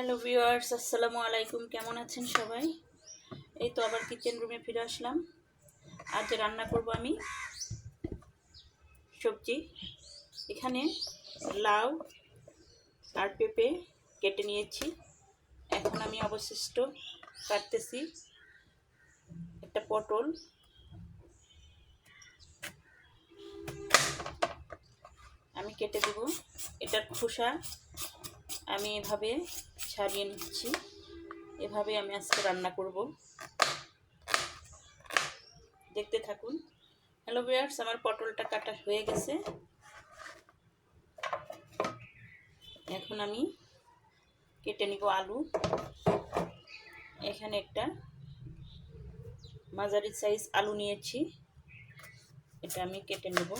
Hello viewers, আসসালামু আলাইকুম। কেমন আছেন সবাই? এই তো আবার কিচেন রুমে ফিরে আসলাম। আজ রান্না করব আমি সবজি। এখানে লাউ আর পেঁপে কেটে নিয়েছি। এখন আমি অবশিষ্ট কাটতেছি একটা পটল। আমি কেটে দেব। এটার খোসা আমি এভাবে ছাড়িয়ে নিচ্ছি। এভাবে আমি আজকে রান্না করব, দেখতে থাকুন। হ্যালো ভিউয়ার্স, আমার পটলটা কাটা হয়ে গেছে। এখন আমি কেটে নিব আলু। এখানে একটা মাঝারি সাইজ আলু নিয়েছি, এটা আমি কেটে নেব।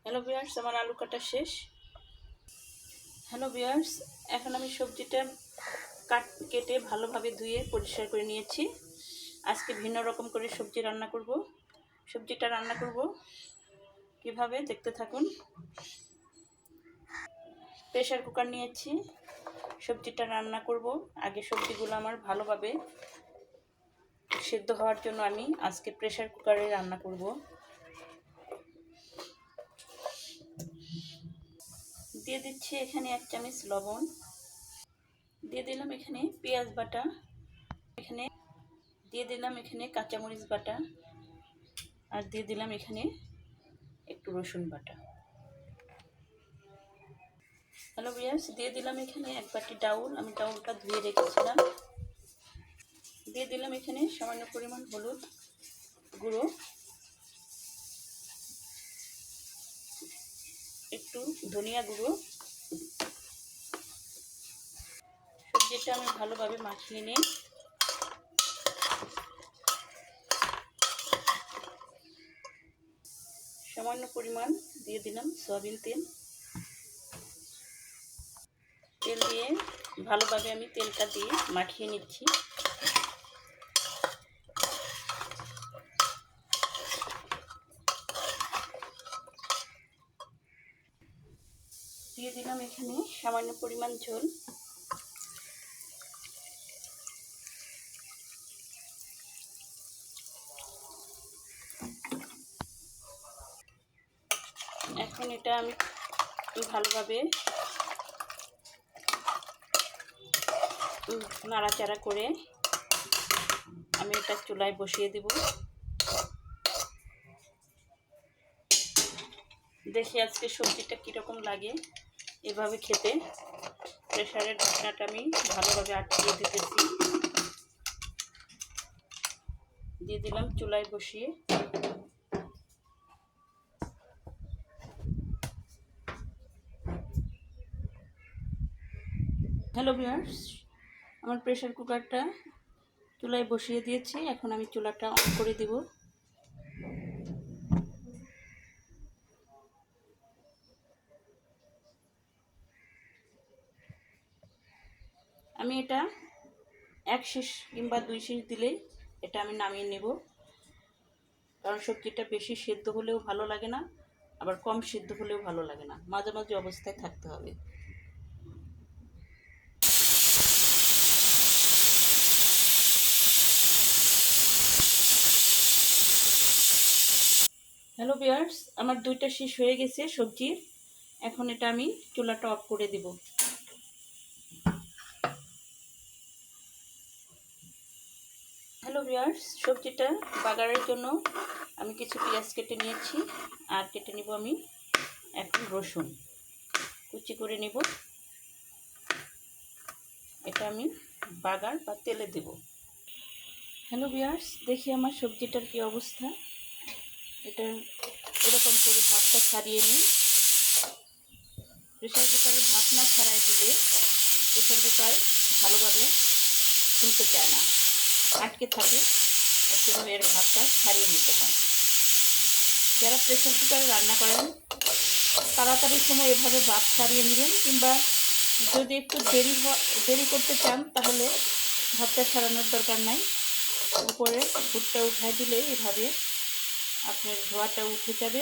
হ্যালো ভিউয়ার্স, আমার আলু কাটা শেষ। হ্যালো ভিউয়ার্স, এখন আমি সবজিটা কেটে ভালোভাবে ধুয়ে পরিষ্কার করে নিয়েছি। আজকে ভিন্ন রকম করে সবজি রান্না করব। সবজিটা রান্না করব কিভাবে, দেখতে থাকুন। প্রেসার কুকার নিয়েছি, সবজিটা রান্না করব। আগে সবজিগুলো আমার ভালোভাবে সেদ্ধ হওয়ার জন্য আমি আজকে প্রেসার কুকারে রান্না করব। দিয়ে দিচ্ছি এখানে 1 চামচ লবণ। দিয়ে দিলাম এখানে পেঁয়াজ বাটা। এখানে দিয়ে দিলাম এখানে কাঁচামরিচ বাটা। আর দিয়ে দিলাম এখানে একটু রসুন বাটা। হ্যালো ভিউয়ার্স, দিয়ে দিলাম এখানে 1 বাটি ডাউল। আমি ডাউলটা ধুয়ে রেখেছিলাম। দিয়ে দিলাম এখানে সামান্য পরিমাণ হলুদ গুঁড়ো, একটু ধনিয়া গুঁড়ো। সবজিটা আমি ভালোভাবে মাখিয়ে নিই। সামান্য পরিমাণ দিয়ে দিলাম সয়াবিন তেল। তেল দিয়ে ভালোভাবে আমি তেলটা দিয়ে মাখিয়ে নিচ্ছি। দিয়ে দিলাম এখানে সামান্য পরিমাণ ঝোল। এখন এটা আমি ভালোভাবে নাড়াচাড়া করে আমি এটা চুলায় বসিয়ে দেব। দেখি আজকে সবজিটা কীরকম লাগে এভাবে খেতে। প্রেসারের ঢাকনাটা আমি ভালোভাবে আটকিয়ে দিতেছি। দিয়ে দিলাম চুলায় বসিয়ে। হ্যালো ভিউয়ার্স, আমার প্রেসার কুকারটা চুলায় বসিয়ে দিয়েছি। এখন আমি চুলাটা অন করে দেব। আমি এটা 1 শীষ কিংবা 2 শীষ দিলেই এটা আমি নামিয়ে নেব। কারণ সবজিটা বেশি সেদ্ধ হলেও ভালো লাগে না, আবার কম সেদ্ধ হলেও ভালো লাগে না, মাঝামাঝি অবস্থায় থাকতে হবে। হ্যালো ভিউয়ার্স, আমার 2টা শীষ হয়ে গেছে সবজির। এখন এটা আমি চুলাটা অফ করে দেব। হ্যালো ভিউয়ার্স, সবজিটা বাগারের জন্য আমি কিছু পেঁয়াজ কেটে নিয়েছি। আর কেটে নিব আমি এখন রসুন কুচি করে নিব। এটা আমি বাগার বা তেলে দেব। হ্যালো ভিউয়ার্স, দেখি আমার সবজিটার কি অবস্থা। এটা এরকম করে ভাতটা ছাড়িয়ে নিই। প্রেসার কুকারের ভাত না ছাড়াই দিলে প্রেসার কুকার ভালোভাবে খুলতে চায় না, আটকে থাকে। সেভাবে এর ভাতটা ছাড়িয়ে নিতে হয়। যারা প্রেসার কুকারে রান্না করেন তাড়াতাড়ির সময় এভাবে ভাত ছাড়িয়ে নেবেন, কিংবা যদি একটু দেরি করতে চান তাহলে ভাতটা ছাড়ানোর দরকার নাই। উপরে ফুটটা উঠাই দিলে এভাবে আপনার ধোয়াটা উঠে যাবে।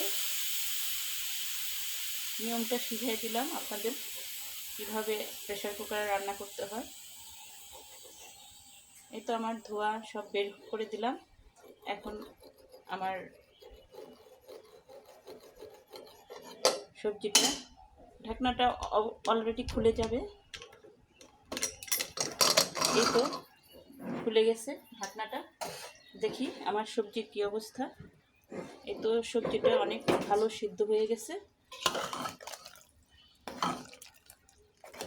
নিয়মটা শিখিয়ে দিলাম আপনাদের কীভাবে প্রেসার কুকারে রান্না করতে হয়। এই তো আমার ধোয়া সব বের করে দিলাম। এখন আমার সবজিটা, ঢাকনাটা অলরেডি খুলে যাবে। এই তো খুলে গেছে ঢাকনাটা। দেখি আমার সবজির কী অবস্থা। এই তো সবজিটা অনেক ভালো সিদ্ধ হয়ে গেছে,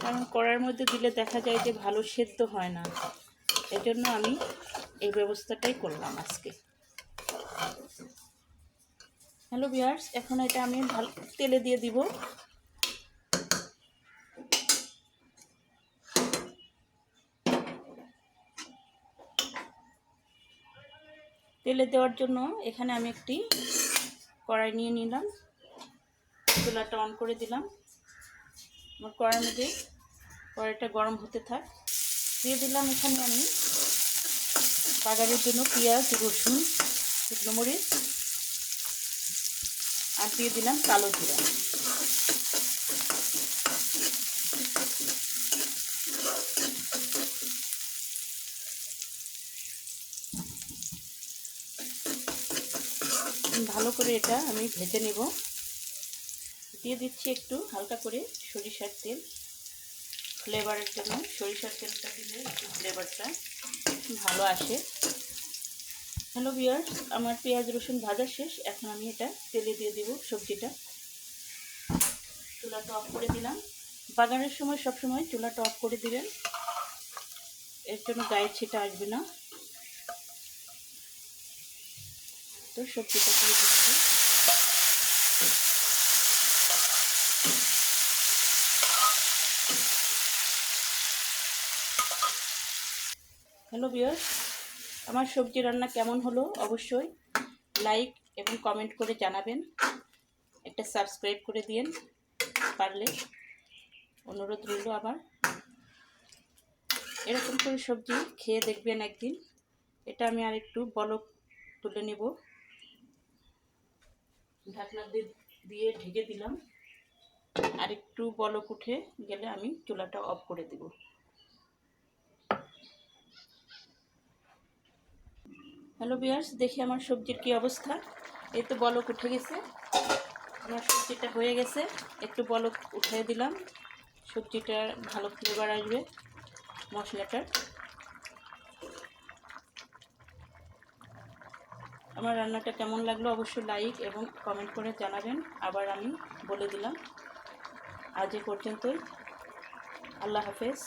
কারণ কড়াইয়ের মধ্যে দিলে দেখা যায় যে ভালো সেদ্ধ হয় না। এই জন্য আমি এই ব্যবস্থাটাই করলাম আজকে। হ্যালো ভিউয়ার্স, এখন এটা আমি ভালো তেলে দিয়ে দিব। তেলে দেওয়ার জন্য এখানে আমি একটি কড়াই নিয়ে নিলাম, চুলাটা অন করে দিলাম। আমার কড়াইয়ের মধ্যে কড়াইটা গরম হতে থাক। দিয়ে দিলাম এখানে আমি বাগারের জন্য পেঁয়াজ, রসুন, শুকনো মরিচ, আর দিয়ে দিলাম কালো জিরা। ভালো করে এটা আমি ভেজে নেব। দিয়ে দিচ্ছি একটু হালকা করে সরিষার তেল, ফ্লেভারের জন্য। সরিষার তেলটা দিলে একটু ফ্লেভারটা ভালো আসে। হ্যালো ভিউয়ার্স, আমার পেঁয়াজ রসুন ভাজা শেষ। এখন আমি এটা তেলে দিয়ে দেব সবজিটা। চুলাটা অফ করে দিলাম। বাগানের সময় সবসময় চুলাটা অফ করে দিবেন, এর জন্য গায়ে ছিটা আসবে না। তো সবজিটা দিয়ে দিচ্ছি। হ্যালো ভিউয়ার্স, আমার সবজি রান্না কেমন হলো অবশ্যই লাইক এবং কমেন্ট করে জানাবেন। একটা সাবস্ক্রাইব করে দিন পারলে, অনুরোধ রইল। আবার এরকম করে সবজি খেয়ে দেখবেন একদিন। এটা আমি আর একটু বলক তুলে নেব। ঢাকনা দিয়ে ঢেকে দিলাম। আর একটু বলক উঠে গেলে আমি চুলাটা অফ করে দেব। হ্যালো ভিউয়ার্স, দেখি আমার সবজির কি অবস্থা। এই তো বলক উঠে গেছে, আমার সবজিটা হয়ে গেছে। একটু বলক উঠিয়ে দিলাম, সবজিটার ভালো ফ্লেভার আসবে মশলাটার। আমার রান্নাটা কেমন লাগলো অবশ্যই লাইক এবং কমেন্ট করে জানাবেন। আবার আমি বলে দিলাম। আজ এ পর্যন্তই। আল্লাহ হাফেজ।